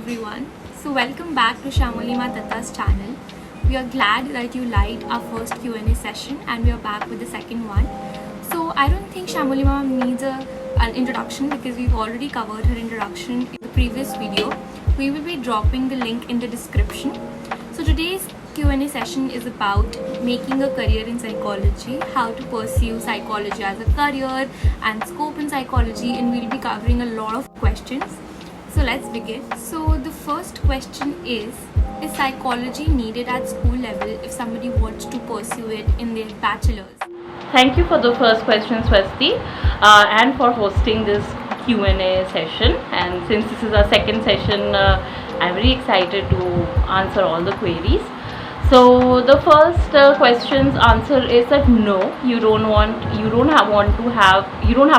everyone. So welcome back to Shamolima Tatta's channel. We are glad that you liked our first Q&A session and we are back with the second one. So I don't think Shamolima needs an introduction because we've already covered her introduction in the previous video. We will be dropping the link in the description. So today's Q&A session is about making a career in psychology, how to pursue psychology as a career and scope in psychology, and we'll be covering a lot of questions. So let's begin. So the first question is psychology needed at school level if somebody wants to pursue it in their bachelor's? Thank you for the first question, Swasti, and for hosting this Q&A session. And since this is our second session, I'm very excited to answer all the queries. So the first question's answer is that no, you don't have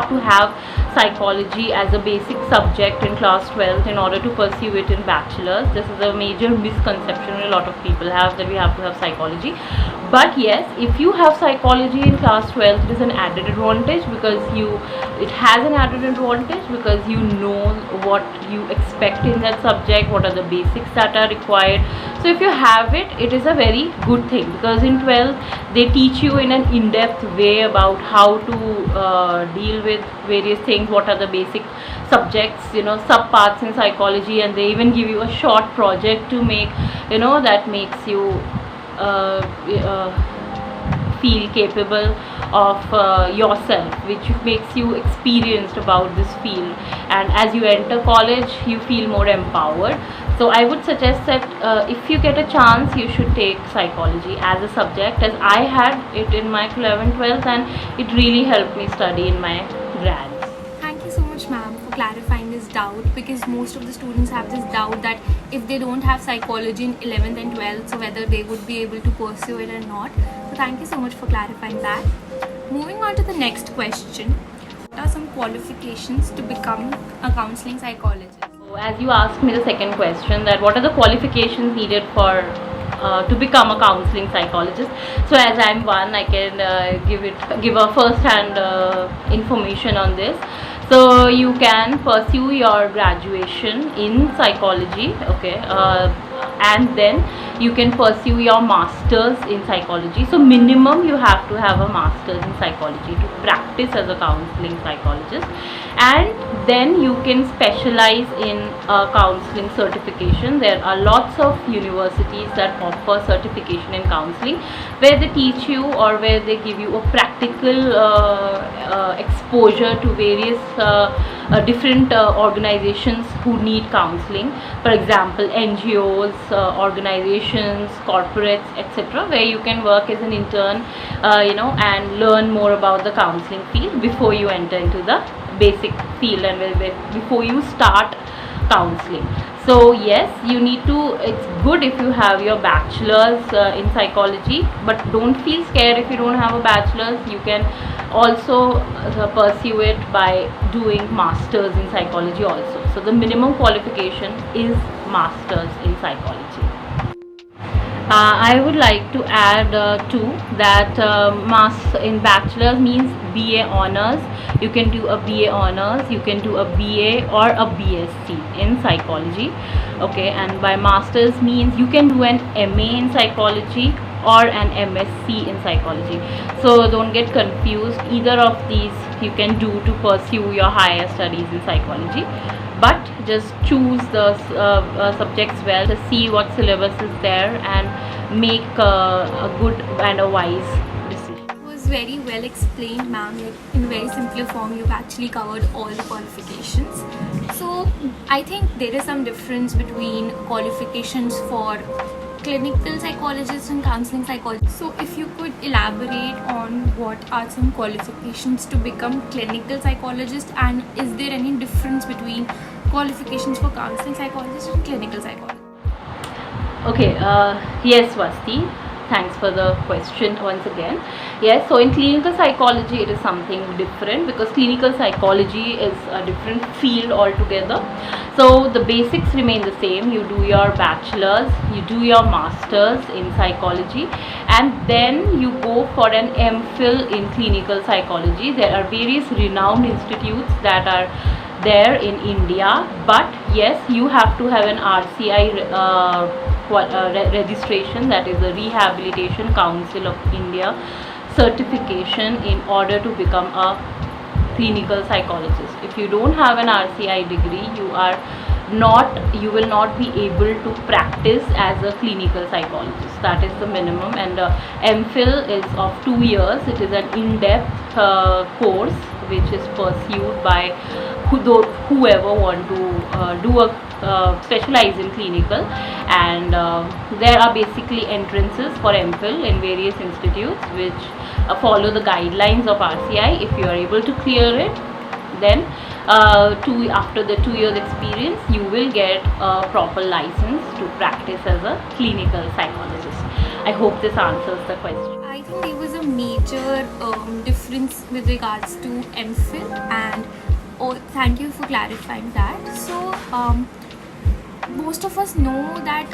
to have psychology as a basic subject in class 12th in order to pursue it in bachelor's. This is a major misconception a lot of people have, that we have to have psychology. But yes, if you have psychology in class 12th, it is an added advantage because it has an added advantage because you know what you expect in that subject, what are the basics that are required. So if you have it, it is a very good thing because in 12th they teach you in an in-depth way about how to deal with various things, what are the basic subjects, subparts in psychology, and they even give you a short project to make, that makes you feel capable of yourself, which makes you experienced about this field, and as you enter college you feel more empowered. So I would suggest that if you get a chance, you should take psychology as a subject, as I had it in my 11th 12th, and it really helped me study in my grads. Thank you so much, ma'am, for clarifying this doubt, because most of the students have this doubt that if they don't have psychology in 11th and 12th, so whether they would be able to pursue it or not. So thank you so much for clarifying that. Moving on to the next question. What are some qualifications to become a counseling psychologist? So as you asked me the second question, that what are the qualifications needed for to become a counseling psychologist. So as I'm one, I can give a first-hand information on this. So you can pursue your graduation in psychology, okay, and then you can pursue your masters in psychology. So minimum you have to have a masters in psychology to practice as a counseling psychologist, and then you can specialize in counseling certification. There are lots of universities that offer certification in counseling, where they teach you or where they give you a practical exposure to various different organizations who need counseling. For example, NGOs, organizations, corporates, etc., where you can work as an intern, and learn more about the counseling field before you enter into the basic field and before you start counseling. So yes, you need to, it's good if you have your bachelor's in psychology, but don't feel scared if you don't have a bachelor's. You can also pursue it by doing masters in psychology also. So the minimum qualification is masters in psychology. I would like to add too that in bachelor's means BA honors. You can do a BA honors, you can do a BA or a BSc in psychology, okay, and by masters means you can do an MA in psychology or an MSc in psychology. So don't get confused, either of these you can do to pursue your higher studies in psychology, but just choose the subjects well, to see what syllabus is there and make a good and a wise decision. It was very well explained, ma'am. Like in very simple form, you've actually covered all the qualifications. So I think there is some difference between qualifications for clinical psychologists and counseling psychologists. So if you could elaborate on what are some qualifications to become clinical psychologist, and is there any difference between qualifications for counseling psychologists and clinical psychologists? Okay, yes, Swasti, thanks for the question once again. Yes, so in clinical psychology it is something different because clinical psychology is a different field altogether. So the basics remain the same. You do your bachelor's, you do your master's in psychology, and then you go for an MPhil in clinical psychology. There are various renowned institutes that are there in India. But yes, you have to have an RCI registration, that is the Rehabilitation Council of India certification, in order to become a clinical psychologist. If you don't have an RCI degree, you will not be able to practice as a clinical psychologist. That is the minimum. And MPhil is of 2 years. It is an in-depth course which is pursued by whoever want to specialize in clinical. And there are basically entrances for MPhil in various institutes which follow the guidelines of RCI. If you are able to clear it, then after the 2 years experience, you will get a proper license to practice as a clinical psychologist. I hope this answers the question. I think there was a major difference with regards to MPhil, and thank you for clarifying that. So most of us know that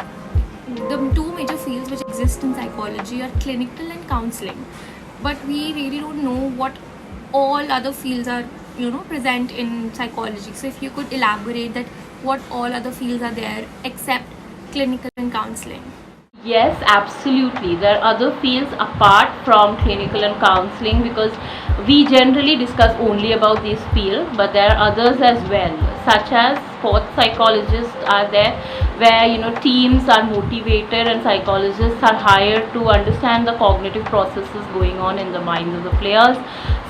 the two major fields which exist in psychology are clinical and counseling, but we really don't know what all other fields are present in psychology. So if you could elaborate that what all other fields are there except clinical and counseling. Yes, absolutely. There are other fields apart from clinical and counseling, because we generally discuss only about these fields, but there are others as well, such as sports psychologists are there, where teams are motivated and psychologists are hired to understand the cognitive processes going on in the minds of the players.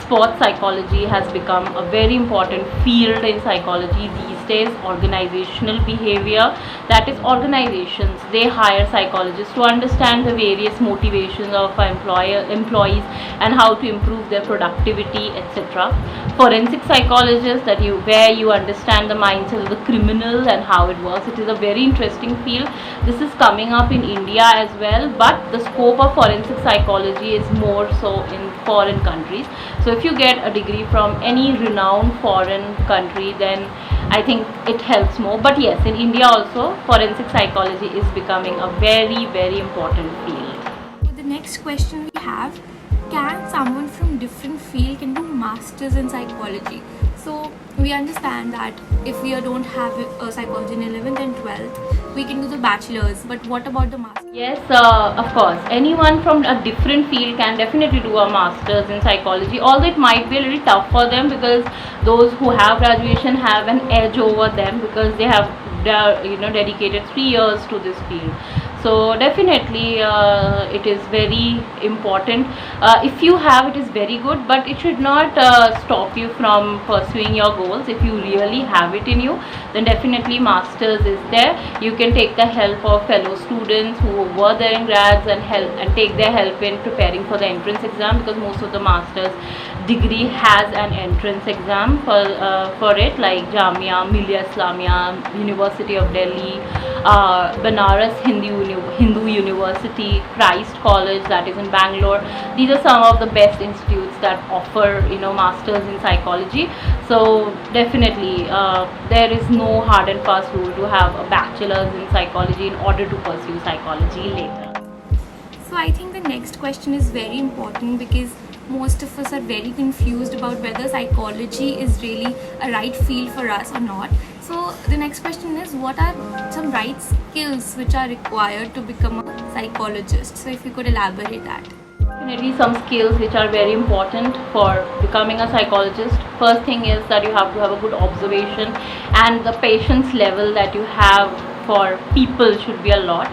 Sports psychology has become a very important field in psychology these days. Organizational behavior, that is, organizations, they hire psychologists to understand the various motivations of employees and how to improve their productivity, etc. Forensic psychologists, where you understand the mindset of the criminal and how it works. It is a very interesting field. This is coming up in India as well, but the scope of forensic psychology is more so in foreign countries. So if you get a degree from any renowned foreign country, then I think it helps more. But yes, in India also, forensic psychology is becoming a very, very important field. So the next question we have, can someone from different field can do masters in psychology? So we understand that if we don't have a psychology in 11th and 12th, we can do the bachelor's, but what about the master's? Yes, of course. Anyone from a different field can definitely do a master's in psychology, although it might be a little tough for them, because those who have graduation have an edge over them, because they are dedicated 3 years to this field. So definitely it is very important. If you have, it is very good, but it should not stop you from pursuing your goals. If you really have it in you, then definitely masters is there. You can take the help of fellow students who were there in grads and take their help in preparing for the entrance exam, because most of the masters degree has an entrance exam for it, like Jamia Millia Islamia, University of Delhi, Banaras Hindu University, Christ College, that is in Bangalore. These are some of the best institutes that offer masters in psychology. So definitely there is no hard and fast rule to have a bachelor's in psychology in order to pursue psychology later. So I think the next question is very important, because most of us are very confused about whether psychology is really a right field for us or not. So the next question is, what are some right skills which are required to become a psychologist? So if you could elaborate that. Definitely some skills which are very important for becoming a psychologist. First thing is that you have to have a good observation, and the patience level that you have for people should be a lot.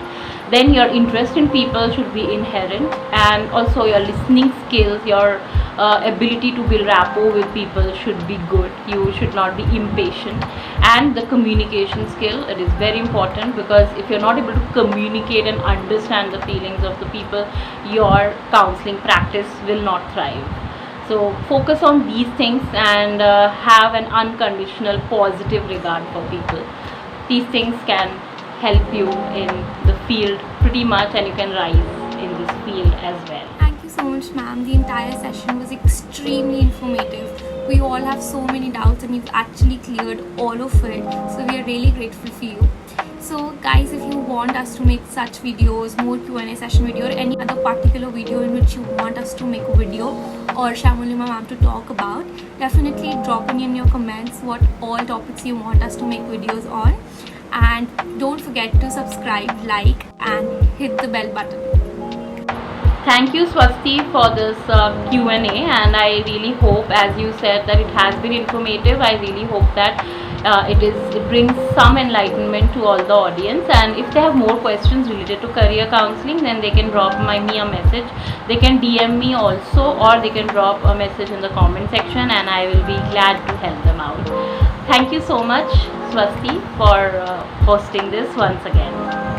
Then your interest in people should be inherent, and also your listening skills, your ability to build rapport with people should be good. You should not be impatient. And the communication skill, it is very important, because if you're not able to communicate and understand the feelings of the people, your counseling practice will not thrive. So focus on these things and have an unconditional positive regard for people. These things can help you in the field pretty much, and you can rise in this field as well. Thank you so much, ma'am. The entire session was extremely informative. We all have so many doubts, and you've actually cleared all of it. So we are really grateful for you. So guys, if you want us to make such videos, more Q&A session video, or any other particular video in which you want us to make a video or Shamolima ma'am to talk about, definitely drop in your comments what all topics you want us to make videos on. And don't forget to subscribe, like and hit the bell button. Thank you, Swasti, for this Q&A, and I really hope, as you said, that it has been informative. I really hope that it brings some enlightenment to all the audience. And if they have more questions related to career counseling, then they can drop me a message. They can DM me also, or they can drop a message in the comment section, and I will be glad to help them out. Thank you so much, Swasti, for hosting this once again.